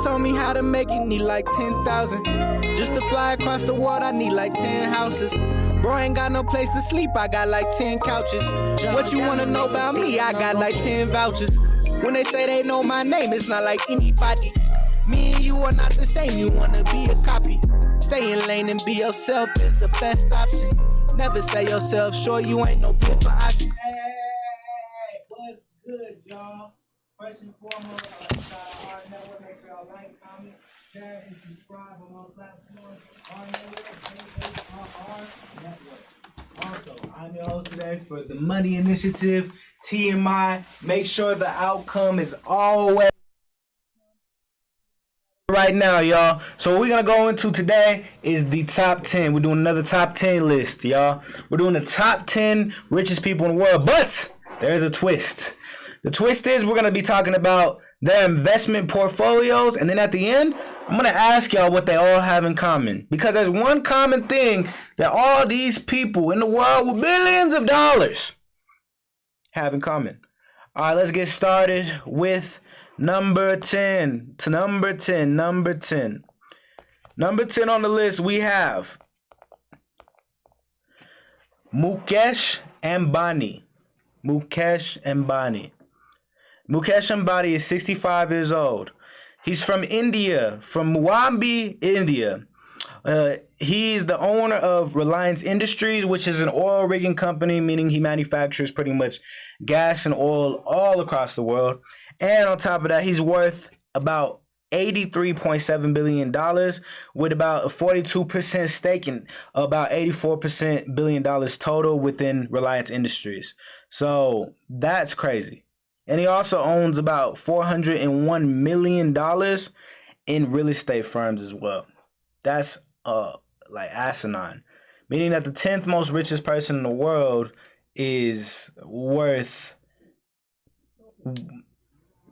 Told me how to make it, need like 10,000. Just to fly across the world, I need like 10 houses. Bro, ain't got no place to sleep, I got like 10 couches. What you wanna know about me? I got like 10 vouchers. When they say they know my name, it's not like anybody. Me and you are not the same, you wanna be a copy. Stay in lane and be yourself is the best option. Never say yourself, sure you ain't no good for option. Hey, what's good, y'all? First and foremost, AHRR Network, make sure y'all like, comment, share, and subscribe on all platforms. AHRR Network. Also, I'm your host today for the Money Initiative, TMI. Make sure the outcome is always right now, y'all. So what we're gonna go into today is the top 10. We're doing another top 10 list, y'all. We're doing the top 10 richest people in the world, but there's a twist. The twist is we're going to be talking about their investment portfolios, and then at the end, I'm going to ask y'all what they all have in common. Because there's one common thing that all these people in the world with billions of dollars have in common. All right, let's get started with number 10. Number 10 on the list, we have Mukesh Ambani. Mukesh Ambani is 65 years old. He's from India, from Mumbai, India. He's the owner of Reliance Industries, which is an oil rigging company, meaning he manufactures pretty much gas and oil all across the world. And on top of that, he's worth about $83.7 billion with about a 42% stake in about $84 billion total within Reliance Industries. So that's crazy. And he also owns about $401 million in real estate firms as well. That's like asinine. Meaning that the 10th most richest person in the world is worth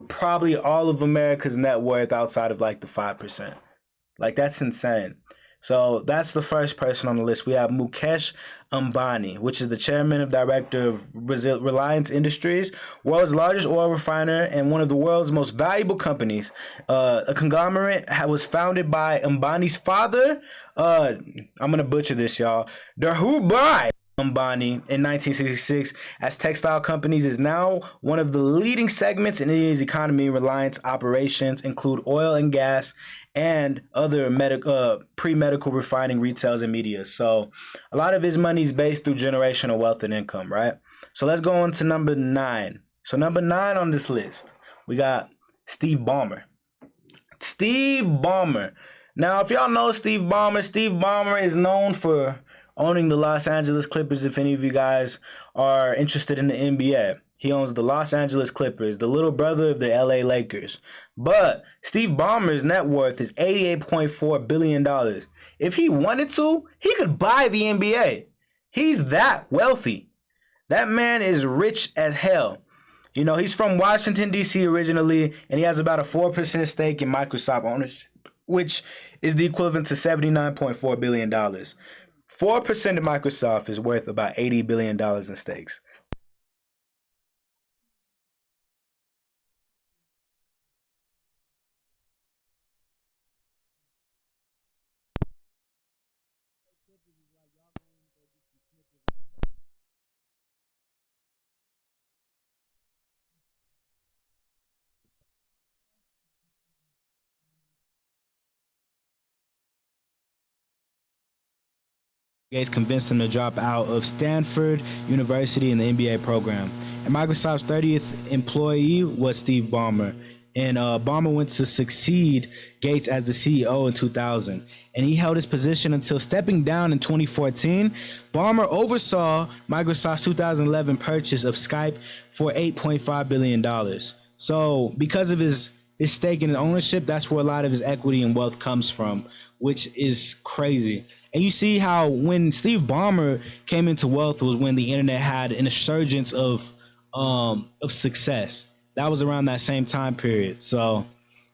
probably all of America's net worth outside of like the 5%. Like, that's insane. So that's the first person on the list. We have Mukesh Ambani, which is the chairman of director of Reliance Industries, world's largest oil refiner and one of the world's most valuable companies. A conglomerate was founded by Ambani's father. I'm going to butcher this, y'all. Dhirubhai Ambani in 1966 as textile companies is now one of the leading segments in India's economy. Reliance operations include oil and gas and other pre-medical refining, retails, and media. So a lot of his money is based through generational wealth and income, right? So let's go on to number 9. So number 9 on this list, we got Steve Ballmer. Steve Ballmer. Now, if y'all know Steve Ballmer is known for owning the Los Angeles Clippers. If any of you guys are interested in the NBA, he owns the Los Angeles Clippers, the little brother of the LA Lakers. But Steve Ballmer's net worth is $88.4 billion. If he wanted to, he could buy the NBA. He's that wealthy. That man is rich as hell. You know, he's from Washington, D.C. originally, and he has about a 4% stake in Microsoft ownership, which is the equivalent to $79.4 billion. 4% of Microsoft is worth about $80 billion in stakes. Gates convinced him to drop out of Stanford University in the MBA program. And Microsoft's 30th employee was Steve Ballmer. And Ballmer went to succeed Gates as the CEO in 2000. And he held his position until stepping down in 2014. Ballmer oversaw Microsoft's 2011 purchase of Skype for $8.5 billion. So because of his stake in ownership, that's where a lot of his equity and wealth comes from, which is crazy. And you see how when Steve Ballmer came into wealth was when the internet had an insurgence of success. That was around that same time period. So,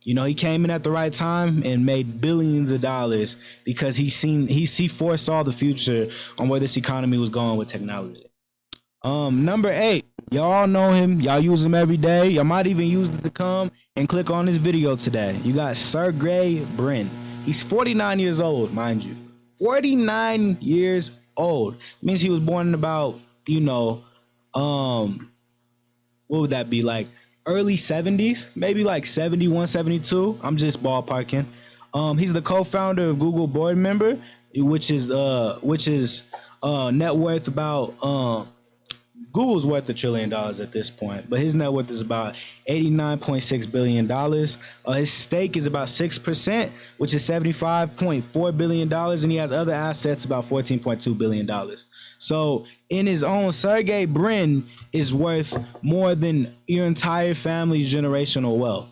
you know, he came in at the right time and made billions of dollars because he foresaw the future on where this economy was going with technology. Number 8, y'all know him. Y'all use him every day. Y'all might even use it to come and click on this video today. You got Sergey Brin. He's 49 years old, mind you. 49 years old. Means he was born in about, what would that be, like early 70s, maybe like 71, 72. I'm just ballparking. He's the co-founder of Google board member, which is net worth about Google's worth $1 trillion at this point, but his net worth is about $89.6 billion. His stake is about 6%, which is $75.4 billion, and he has other assets about $14.2 billion. So in his own, Sergey Brin is worth more than your entire family's generational wealth,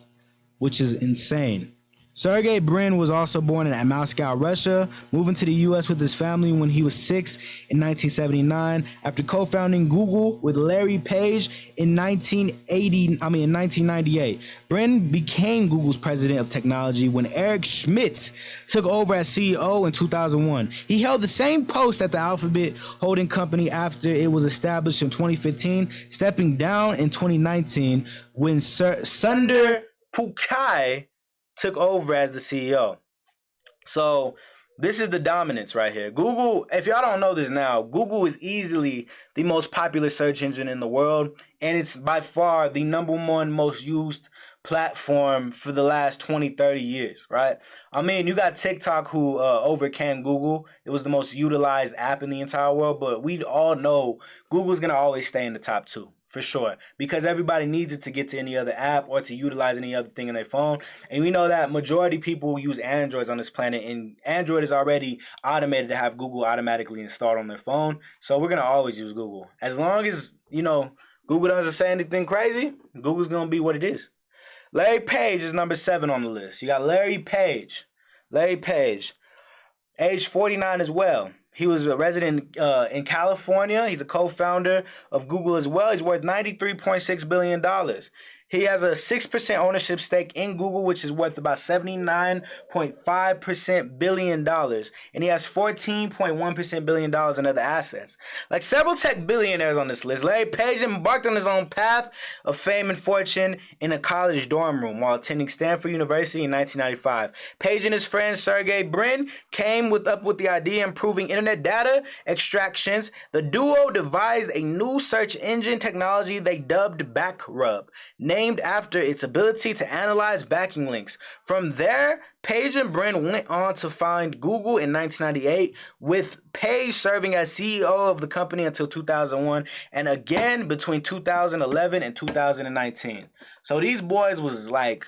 which is insane. Sergey Brin was also born in Moscow, Russia, moving to the U.S. with his family when he was 6 in 1979. After co-founding Google with Larry Page in 1998, Brin became Google's president of technology when Eric Schmidt took over as CEO in 2001. He held the same post at the Alphabet holding company after it was established in 2015, stepping down in 2019 when Sundar Pichai took over as the CEO. So this is the dominance right here. Google, if y'all don't know this now, Google is easily the most popular search engine in the world, and it's by far the #1 most used platform for the last 20, 30 years, right? I mean, you got TikTok who overcame Google. It was the most utilized app in the entire world, but we all know Google's going to always stay in the top 2. For sure, because everybody needs it to get to any other app or to utilize any other thing in their phone. And we know that majority of people use Androids on this planet, and Android is already automated to have Google automatically installed on their phone. So we're going to always use Google. As long as, Google doesn't say anything crazy, Google's going to be what it is. Larry Page is number 7 on the list. You got Larry Page. Larry Page, age 49 as well. He was a resident in California. He's a co-founder of Google as well. He's worth $93.6 billion. He has a 6% ownership stake in Google, which is worth about $79.5% billion. And he has $14.1% billion in other assets. Like several tech billionaires on this list, Larry Page embarked on his own path of fame and fortune in a college dorm room while attending Stanford University in 1995. Page and his friend Sergey Brin came up with the idea of improving internet data extractions. The duo devised a new search engine technology they dubbed Backrub, named after its ability to analyze backing links. From there, Page and Brin went on to found Google in 1998, with Page serving as CEO of the company until 2001, and again between 2011 and 2019. So these boys was like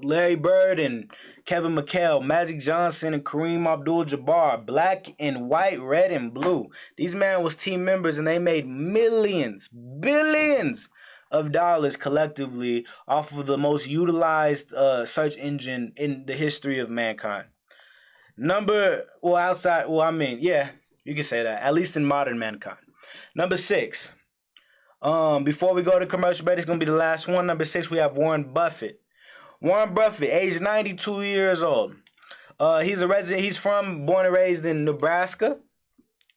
Larry Bird and Kevin McHale, Magic Johnson and Kareem Abdul-Jabbar, black and white, red and blue. These men was team members and they made millions, billions of dollars collectively off of the most utilized search engine in the history of mankind. You can say that, at least in modern mankind. Number 6. Before we go to commercial break, it's going to be the last one. Number 6, we have Warren Buffett. Warren Buffett, age 92 years old. He's a resident. He's born and raised in Nebraska.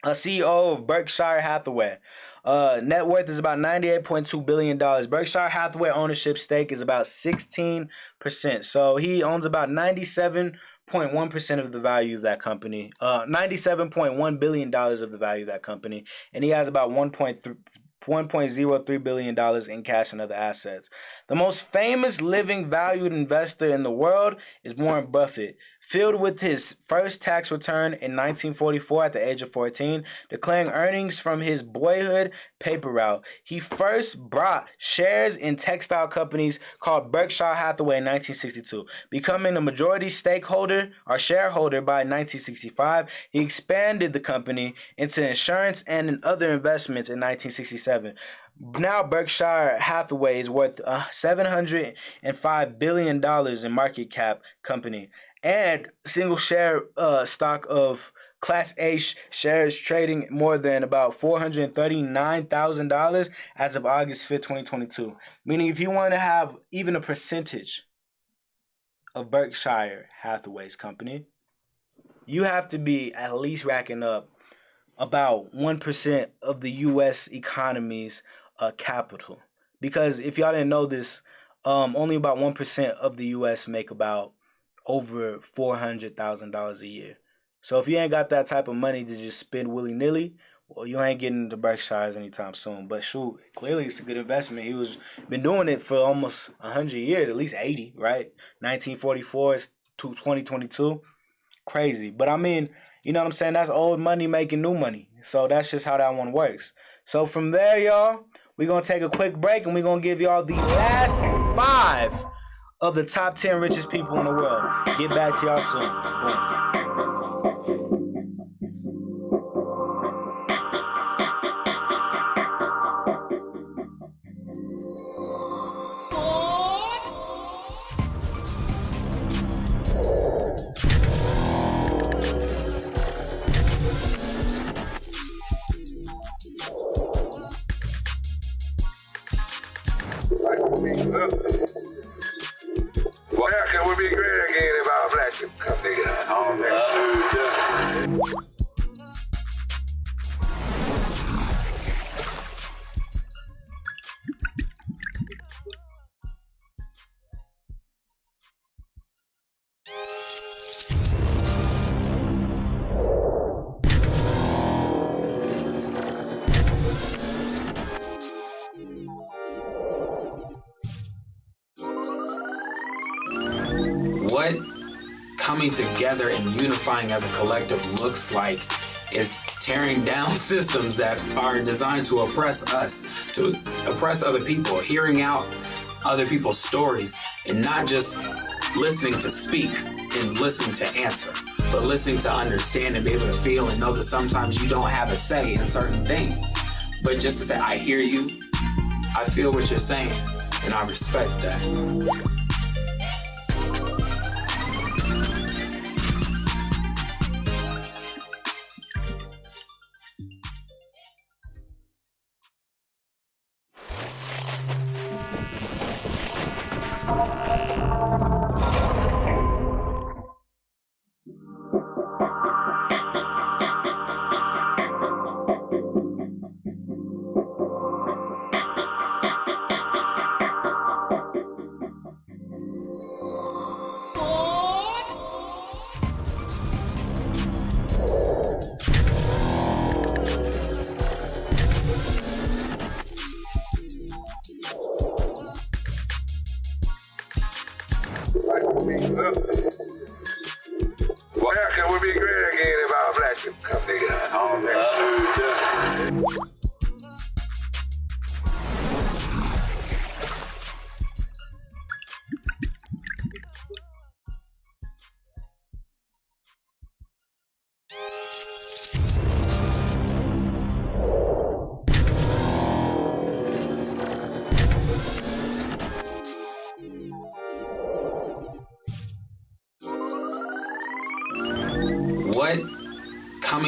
A CEO of Berkshire Hathaway. Net worth is about $98.2 billion. Berkshire Hathaway ownership stake is about 16%. So he owns about 97.1% of the value of that company. $97.1 billion of the value of that company. And he has about $1.03 billion in cash and other assets. The most famous living valued investor in the world is Warren Buffett, filled with his first tax return in 1944 at the age of 14, declaring earnings from his boyhood paper route. He first bought shares in textile companies called Berkshire Hathaway in 1962, becoming a majority stakeholder or shareholder by 1965. He expanded the company into insurance and in other investments in 1967. Now Berkshire Hathaway is worth $705 billion in market cap company, and single share stock of Class A shares trading more than about $439,000 as of August 5th, 2022. Meaning if you want to have even a percentage of Berkshire Hathaway's company, you have to be at least racking up about 1% of the U.S. economy's capital. Because if y'all didn't know this, only about 1% of the U.S. make about over $400,000 a year. So if you ain't got that type of money to just spend willy-nilly, well, you ain't getting into Berkshires anytime soon. But shoot, clearly it's a good investment. He was been doing it for almost 100 years, at least 80, right? 1944 to 2022. Crazy. But I mean, you know what I'm saying? That's old money making new money. So that's just how that one works. So from there, y'all, we're going to take a quick break and we're going to give y'all the last 5 of the top 10 richest people in the world. Get back to y'all soon. Boom. America would be great again if all black people come together. What coming together and unifying as a collective looks like is tearing down systems that are designed to oppress us, to oppress other people, hearing out other people's stories, and not just listening to speak and listening to answer, but listening to understand and be able to feel and know that sometimes you don't have a say in certain things. But just to say, I hear you, I feel what you're saying, and I respect that.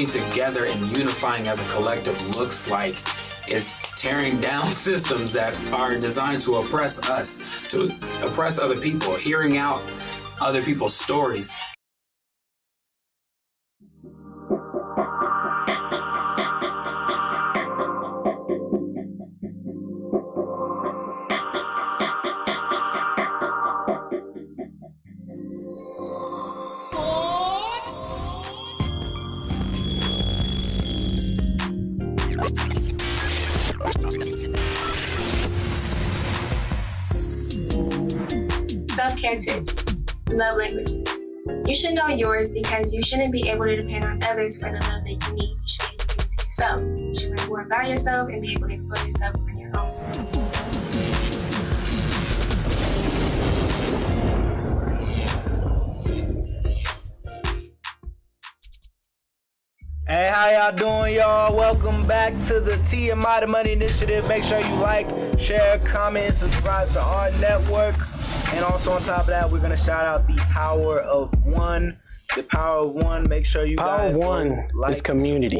coming together and unifying as a collective looks like is tearing down systems that are designed to oppress us, to oppress other people, hearing out other people's stories. Self-care tips. Love languages. You should know yours because you shouldn't be able to depend on others for the love that you need. You should be able to give it to yourself. You should learn more about yourself and be able to explore yourself on your own. Hey, how y'all doing, y'all? Welcome back to the TMI, the Money Initiative. Make sure you like, share, comment, and subscribe to our network. And also on top of that, we're going to shout out the Power of One. The Power of One. Make sure you guys Power of One is community.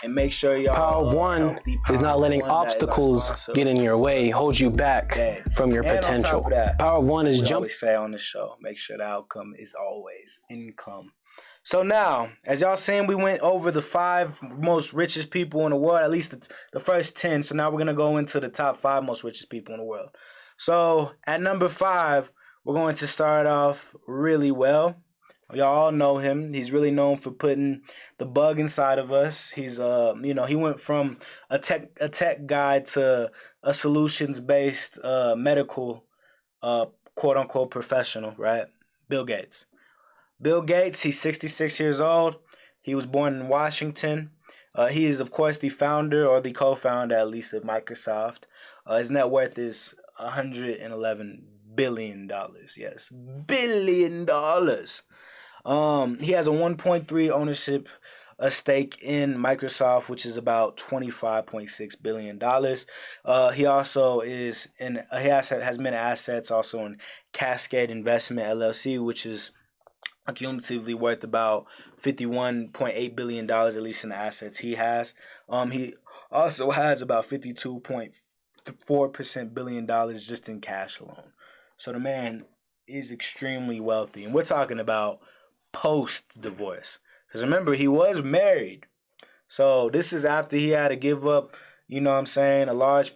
And make sure y'all Power of One is not letting obstacles get in your way, hold you back from your potential. Power of One is we jump. always say on the show, make sure the outcome is always income. So now, as y'all seen, we went over the 5 most richest people in the world, at least the first 10. So now we're going to go into the top 5 most richest people in the world. So at number 5, we're going to start off really well. Y'all all know him. He's really known for putting the bug inside of us. He's he went from a tech guy to a solutions-based medical quote unquote professional, right? Bill Gates. Bill Gates, he's 66 years old. He was born in Washington. He is, of course, the founder or the co-founder, at least, of Microsoft. His net worth is $111 billion. Yes, $1 billion. He has a 1.3 ownership stake in Microsoft, which is about $25.6 billion. He also has many assets also in Cascade Investment LLC, which is cumulatively worth about $51.8 billion, at least in the assets he has. He also has about $52.4 billion just in cash alone. So the man is extremely wealthy. And we're talking about post-divorce. Because remember, he was married. So this is after he had to give up, a large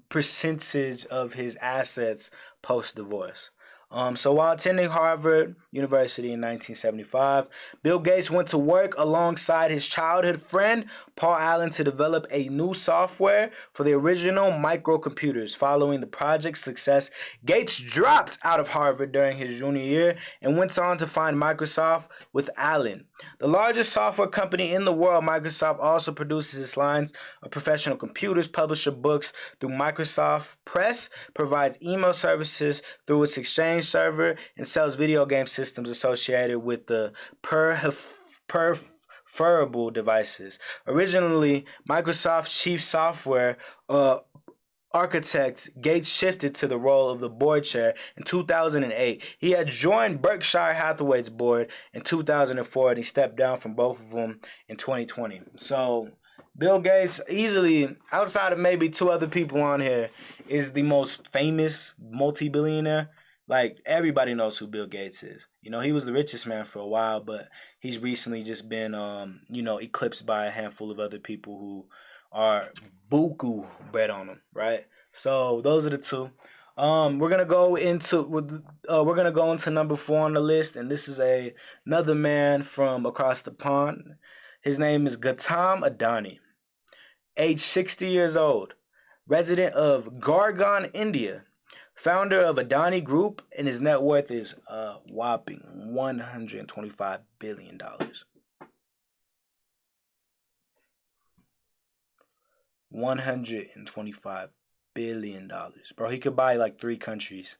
percentage of his assets post-divorce. So while attending Harvard University in 1975, Bill Gates went to work alongside his childhood friend, Paul Allen, to develop a new software for the original microcomputers. Following the project's success, Gates dropped out of Harvard during his junior year and went on to find Microsoft with Allen. The largest software company in the world, Microsoft also produces its lines of professional computers, publishes books through Microsoft Press, provides email services through its Exchange server, and sells video game systems associated with the peripheral devices. Originally, Microsoft's chief software architect, Gates shifted to the role of the board chair in 2008. He had joined Berkshire Hathaway's board in 2004, and he stepped down from both of them in 2020. So Bill Gates, easily, outside of maybe 2 other people on here, is the most famous multi-billionaire. Like, everybody knows who Bill Gates is. He was the richest man for a while, but he's recently just been, eclipsed by a handful of other people who are buku bread on him, right? So those are the 2. We're gonna go into number 4 on the list, and this is another man from across the pond. His name is Gautam Adani, age 60 years old, resident of Gurgaon, India. Founder of Adani Group, and his net worth is a whopping $125 billion. $125 billion. Bro, he could buy like 3 countries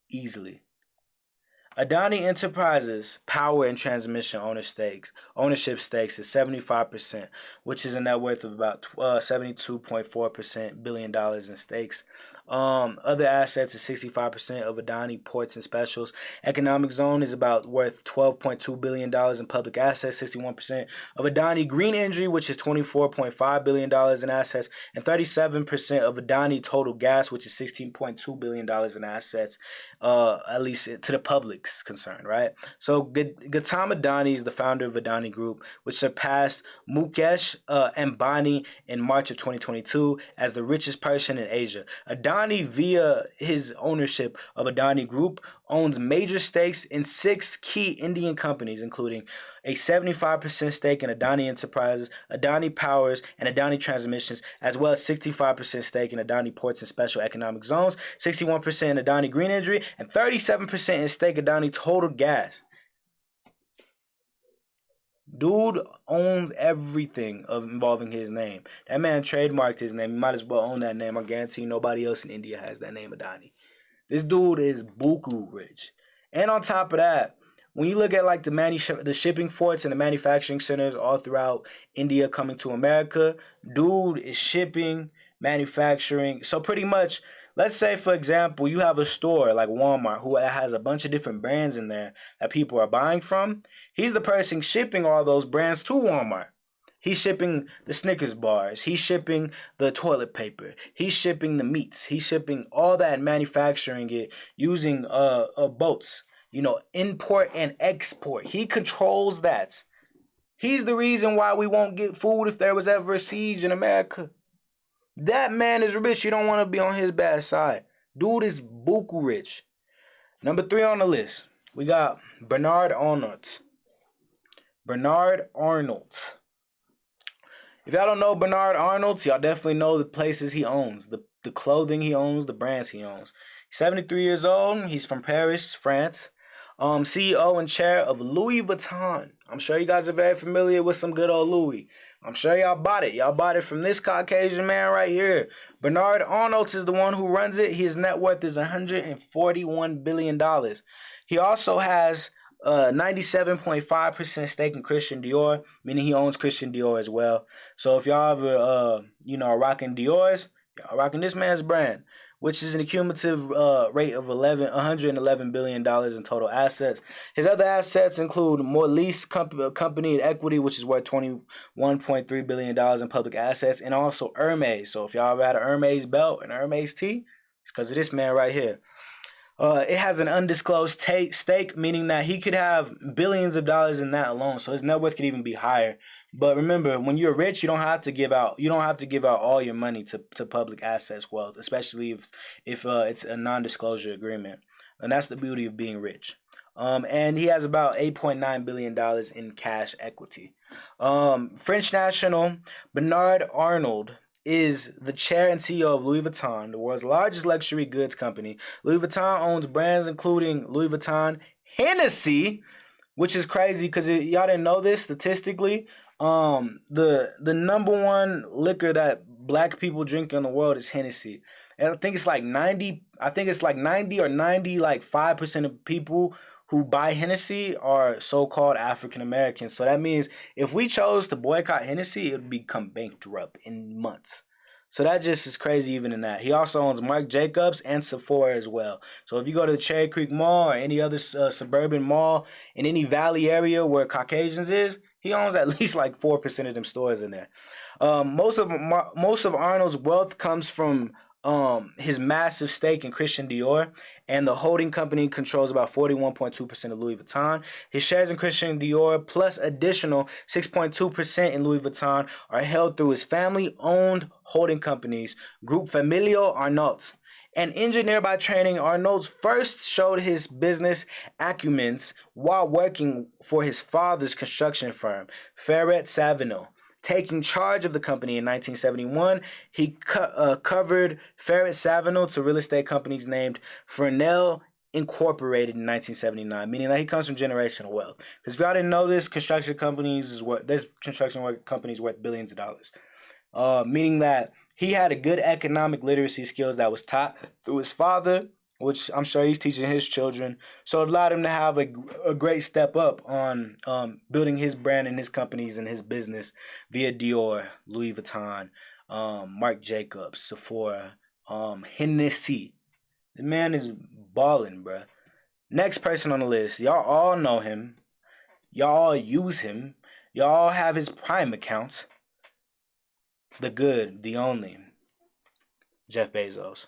easily. Adani Enterprises power and transmission ownership stakes is 75%, which is a net worth of about $72.4 billion in stakes. Other assets is 65% of Adani Ports and Specials. Economic zone is about worth $12.2 billion in public assets, 61% of Adani Green Energy, which is $24.5 billion in assets, and 37% of Adani Total Gas, which is $16.2 billion in assets, at least to the public's concern, right? So Gautam Adani is the founder of Adani Group, which surpassed Mukesh Ambani in March of 2022 as the richest person in Asia. Adani, via his ownership of Adani Group, owns major stakes in 6 key Indian companies, including a 75% stake in Adani Enterprises, Adani Powers, and Adani Transmissions, as well as 65% stake in Adani Ports and Special Economic Zones, 61% in Adani Green Energy, and 37% in stake Adani Total Gas. Dude owns everything involving his name. That man trademarked his name. He might as well own that name. I guarantee you nobody else in India has that name, Adani. This dude is buku rich. And on top of that, when you look at like the shipping ports and the manufacturing centers all throughout India coming to America, dude is shipping, manufacturing. So pretty much, let's say, for example, you have a store like Walmart who has a bunch of different brands in there that people are buying from. He's the person shipping all those brands to Walmart. He's shipping the Snickers bars. He's shipping the toilet paper. He's shipping the meats. He's shipping all that and manufacturing it using boats. You know, import and export. He controls that. He's the reason why we won't get food if there was ever a siege in America. That man is rich. You don't want to be on his bad side. Dude is buku rich. Number 3 on the list, we got Bernard Arnault. Bernard Arnault. If y'all don't know Bernard Arnault, y'all definitely know the places he owns, the clothing he owns, the brands he owns. He's 73 years old. He's from Paris, France. CEO and chair of Louis Vuitton. I'm sure you guys are very familiar with some good old Louis. I'm sure y'all bought it. Y'all bought it from this Caucasian man right here. Bernard Arnault is the one who runs it. His net worth is $141 billion. He also has 97.5% stake in Christian Dior, meaning he owns Christian Dior as well. So if y'all ever, are rocking Dior's, y'all rocking this man's brand, which is an cumulative rate of $111 billion in total assets. His other assets include more lease company and equity, which is worth $21.3 billion in public assets, and also Hermes. So if y'all ever had an Hermes belt and Hermes tee, it's because of this man right here. It has an undisclosed stake, meaning that he could have billions of dollars in that alone. So his net worth could even be higher. But remember, when you're rich, you don't have to give out all your money to public assets wealth, especially if it's a non-disclosure agreement. And that's the beauty of being rich. And he has about $8.9 billion in cash equity. French national Bernard Arnault is the chair and CEO of Louis Vuitton, the world's largest luxury goods company. Louis Vuitton owns brands including Louis Vuitton Hennessy, which is crazy because y'all didn't know this statistically. The number one liquor that black people drink in the world is Hennessy. And I think it's like 90 or 95% of people who buy Hennessy are so-called African Americans. So that means if we chose to boycott Hennessy, it would become bankrupt in months. So that just is crazy even in that. He also owns Marc Jacobs and Sephora as well. So if you go to the Cherry Creek Mall or any other suburban mall in any valley area where Caucasians is, he owns at least like 4% of them stores in there. Most of Arnold's wealth comes from his massive stake in Christian Dior, and the holding company controls about 41.2% of Louis Vuitton. His shares in Christian Dior plus additional 6.2% in Louis Vuitton are held through his family-owned holding companies, Groupe Familial Arnault. An engineer by training, Arnault first showed his business acumen while working for his father's construction firm, Ferret Savino. Taking charge of the company in 1971, he covered Ferret Savino to real estate companies named Fresnel Incorporated in 1979, meaning that he comes from generational wealth. Because if y'all didn't know this, construction companies worth billions of dollars. Meaning that he had a good economic literacy skills that was taught through his father, which I'm sure he's teaching his children. So it allowed him to have a great step up on building his brand and his companies and his business via Dior, Louis Vuitton, Marc Jacobs, Sephora, Hennessy. The man is balling, bruh. Next person on the list. Y'all all know him. Y'all all use him. Y'all all have his Prime accounts. The good, the only. Jeff Bezos.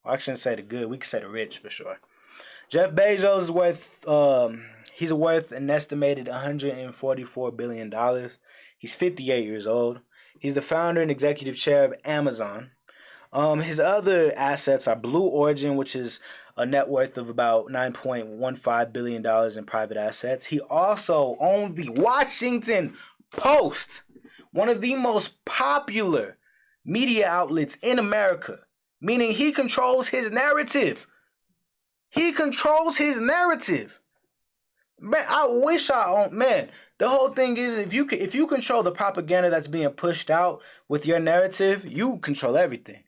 Well, I shouldn't say the good. We can say the rich for sure. Jeff Bezos is worth an estimated $144 billion. He's 58 years old. He's the founder and executive chair of Amazon. His other assets are Blue Origin, which is a net worth of about $9.15 billion in private assets. He also owns the Washington Post, one of the most popular media outlets in America, meaning he controls his narrative. He controls his narrative. Man, I wish I owned. Man, the whole thing is if you control the propaganda that's being pushed out with your narrative, you control everything.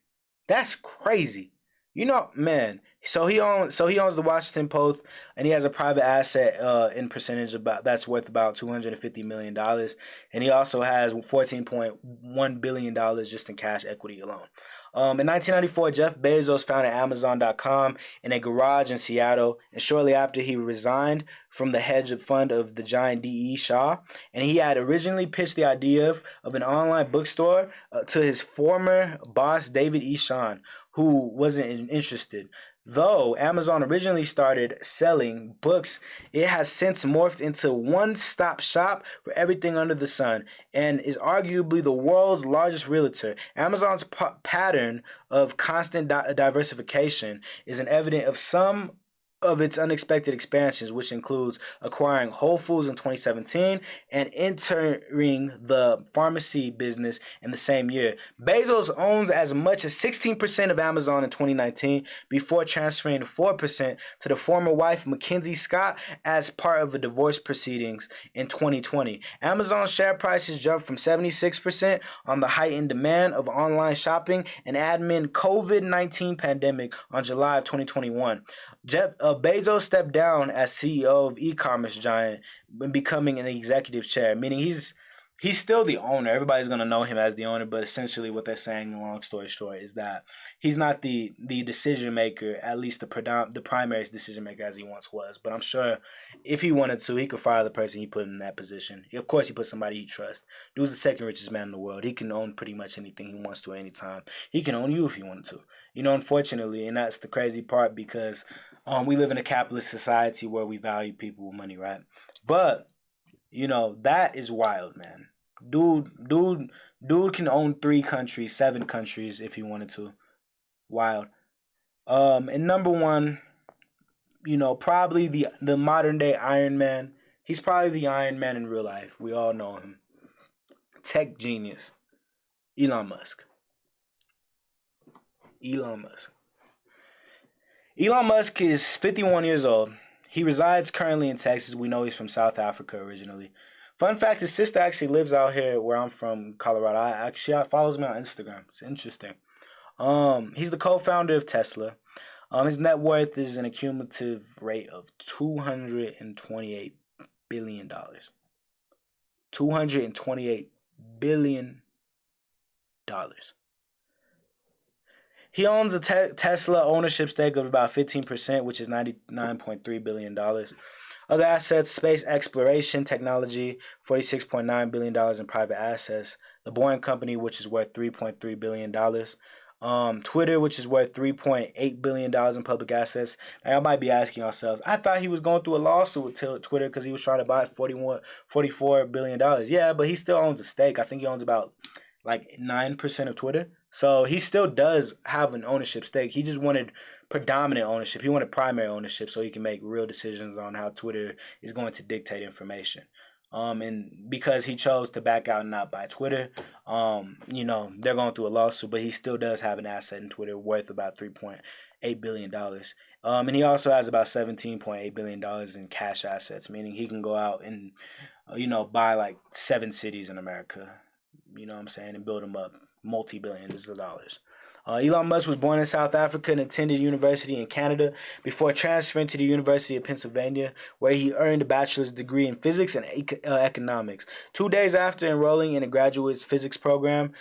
That's crazy. You know, man. So he owns the Washington Post, and he has a private asset in percentage that's worth about $250 million, and he also has $14.1 billion just in cash equity alone. In 1994, Jeff Bezos founded Amazon.com in a garage in Seattle, and shortly after he resigned from the hedge fund of the giant D.E. Shaw, and he had originally pitched the idea of an online bookstore to his former boss, David E. Shawn, who wasn't interested. Though Amazon originally started selling books, it has since morphed into one-stop shop for everything under the sun and is arguably the world's largest realtor. Amazon's pattern of constant diversification is an evidence of some of its unexpected expansions, which includes acquiring Whole Foods in 2017 and entering the pharmacy business in the same year. Bezos owns as much as 16% of Amazon in 2019 before transferring 4% to the former wife, Mackenzie Scott, as part of the divorce proceedings in 2020. Amazon's share prices jumped from 76% on the heightened demand of online shopping and admin COVID-19 pandemic on July of 2021. Jeff Bezos stepped down as CEO of e-commerce giant when becoming an executive chair, meaning he's still the owner. Everybody's going to know him as the owner, but essentially what they're saying, long story short, is that he's not the decision maker, at least the primary decision maker as he once was. But I'm sure if he wanted to, he could fire the person he put in that position. Of course, he put somebody he trusts. Dude's the second richest man in the world. He can own pretty much anything he wants to at any time. He can own you if he wanted to. You know, unfortunately, and that's the crazy part because we live in a capitalist society where we value people with money, right? But you know, that is wild, man. Dude can own 3 countries, 7 countries if he wanted to. Wild. And number one, you know, probably the modern day Iron Man. He's probably the Iron Man in real life. We all know him. Tech genius. Elon Musk. Elon Musk is 51 years old. He resides currently in Texas. We know he's from South Africa originally. Fun fact, his sister actually lives out here where I'm from, Colorado. She follows me on Instagram. It's interesting. He's the co-founder of Tesla. His net worth is an accumulative rate of $228 billion. $228 billion. He owns a Tesla ownership stake of about 15%, which is $99.3 billion. Other assets, space exploration technology, $46.9 billion in private assets. The Boeing Company, which is worth $3.3 billion. Twitter, which is worth $3.8 billion in public assets. Now, y'all might be asking yourselves, I thought he was going through a lawsuit with Twitter because he was trying to buy $44 billion. Yeah, but he still owns a stake. I think he owns about like 9% of Twitter. So he still does have an ownership stake. He just wanted predominant ownership. He wanted primary ownership so he can make real decisions on how Twitter is going to dictate information. And because he chose to back out and not buy Twitter, you know, they're going through a lawsuit, but he still does have an asset in Twitter worth about $3.8 billion. And he also has about $17.8 billion in cash assets, meaning he can go out and, you know, buy like 7 cities in America, you know what I'm saying, and build them up multi-billions of dollars. Elon Musk was born in South Africa and attended university in Canada before transferring to the University of Pennsylvania, where he earned a bachelor's degree in physics and economics. 2 days after enrolling in a graduate physics program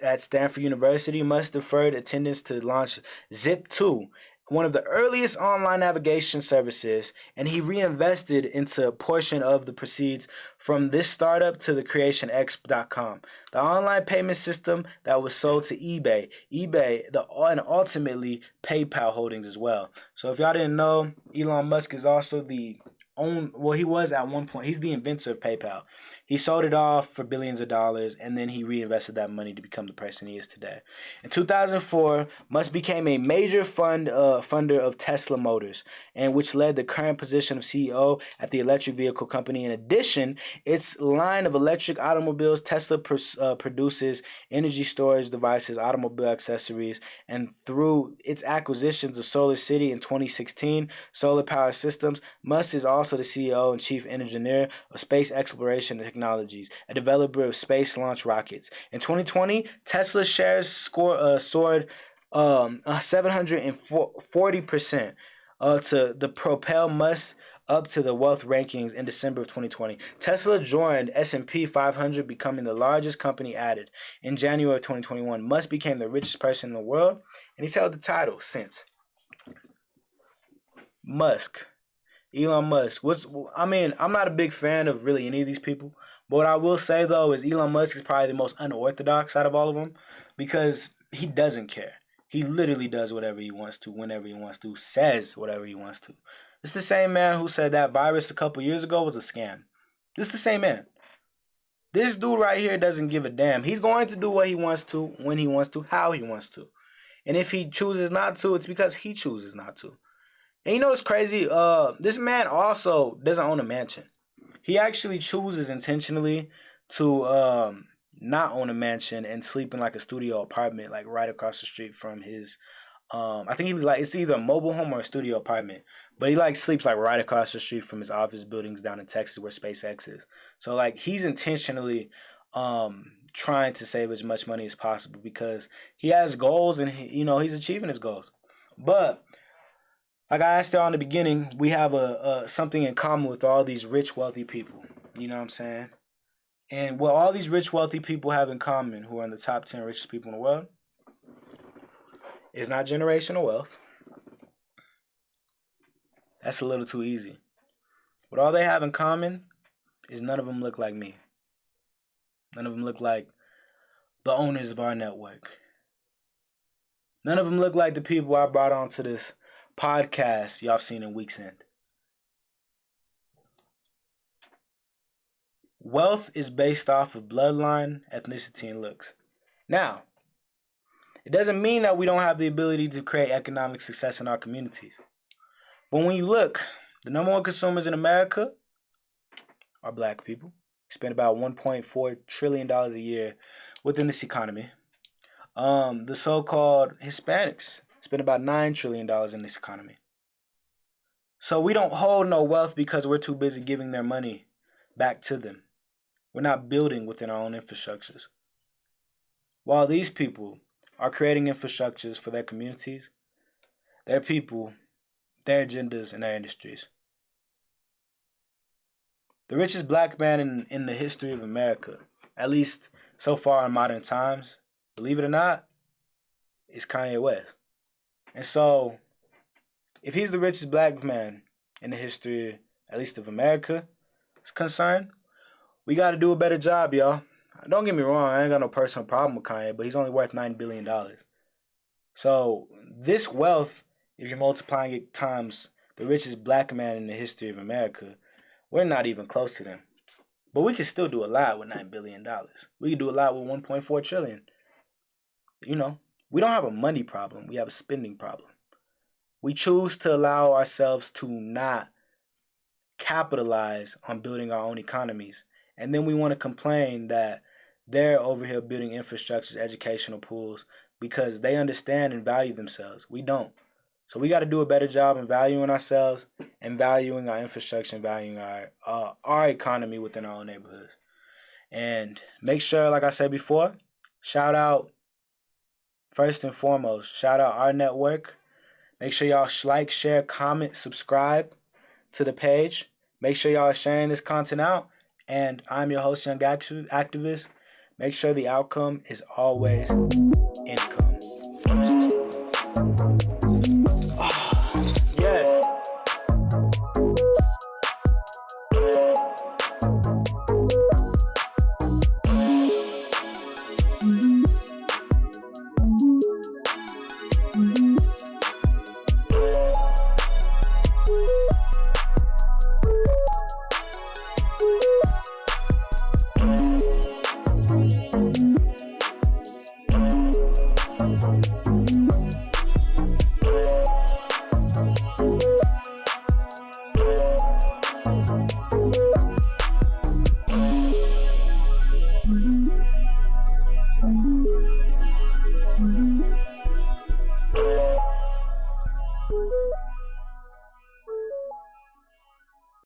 at Stanford University, Musk deferred attendance to launch Zip2, one of the earliest online navigation services, and he reinvested into a portion of the proceeds from this startup to the CreationX.com, the online payment system that was sold to eBay, and ultimately PayPal Holdings as well. So if y'all didn't know, Elon Musk is also he was at one point, he's the inventor of PayPal. He sold it off for billions of dollars, and then he reinvested that money to become the person he is today. In 2004, Musk became a major funder of Tesla Motors, and which led the current position of CEO at the electric vehicle company. In addition, its line of electric automobiles, Tesla produces energy storage devices, automobile accessories, and through its acquisitions of Solar City in 2016, Solar Power Systems, Musk is also the CEO and chief engineer of Space Exploration Technologies, a developer of space launch rockets. In 2020, Tesla shares soared 740% to propel Musk up to the wealth rankings in December of 2020. Tesla joined S&P 500, becoming the largest company added. In January of 2021, Musk became the richest person in the world, and he's held the title since. Elon Musk. I'm not a big fan of really any of these people. But what I will say, though, is Elon Musk is probably the most unorthodox out of all of them because he doesn't care. He literally does whatever he wants to, whenever he wants to, says whatever he wants to. It's the same man who said that virus a couple years ago was a scam. This is the same man. This dude right here doesn't give a damn. He's going to do what he wants to, when he wants to, how he wants to. And if he chooses not to, it's because he chooses not to. And you know what's crazy? This man also doesn't own a mansion. He actually chooses intentionally to not own a mansion and sleep in like a studio apartment, like right across the street from his. I think it's either a mobile home or a studio apartment, but he sleeps right across the street from his office buildings down in Texas where SpaceX is. So he's intentionally trying to save as much money as possible because he has goals and he's achieving his goals. But like I asked y'all in the beginning, we have something in common with all these rich, wealthy people. You know what I'm saying? And what all these rich, wealthy people have in common, who are in the top 10 richest people in the world, is not generational wealth. That's a little too easy. What all they have in common is none of them look like me. None of them look like the owners of our network. None of them look like the people I brought onto this podcast y'all seen in Week's End. Wealth is based off of bloodline, ethnicity, and looks. Now, it doesn't mean that we don't have the ability to create economic success in our communities. But when you look, the number one consumers in America are black people. Spend about $1.4 trillion a year within this economy. The so-called Hispanics spend about $9 trillion in this economy. So we don't hold no wealth because we're too busy giving their money back to them. We're not building within our own infrastructures. While these people are creating infrastructures for their communities, their people, their agendas, and their industries. The richest black man in the history of America, at least so far in modern times, believe it or not, is Kanye West. And so, if he's the richest black man in the history, at least of America, is concerned, we got to do a better job, y'all. Don't get me wrong, I ain't got no personal problem with Kanye, but he's only worth $9 billion. So, this wealth, if you're multiplying it times the richest black man in the history of America, we're not even close to them. But we can still do a lot with $9 billion. We can do a lot with $1.4 trillion. We don't have a money problem. We have a spending problem. We choose to allow ourselves to not capitalize on building our own economies. And then we want to complain that they're over here building infrastructures, educational pools, because they understand and value themselves. We don't. So we got to do a better job in valuing ourselves and valuing our infrastructure and valuing our economy within our own neighborhoods. And make sure, like I said before, shout out first and foremost, shout out our network. Make sure y'all like, share, comment, subscribe to the page. Make sure y'all are sharing this content out. And I'm your host, Young Activist. Make sure the outcome is always income.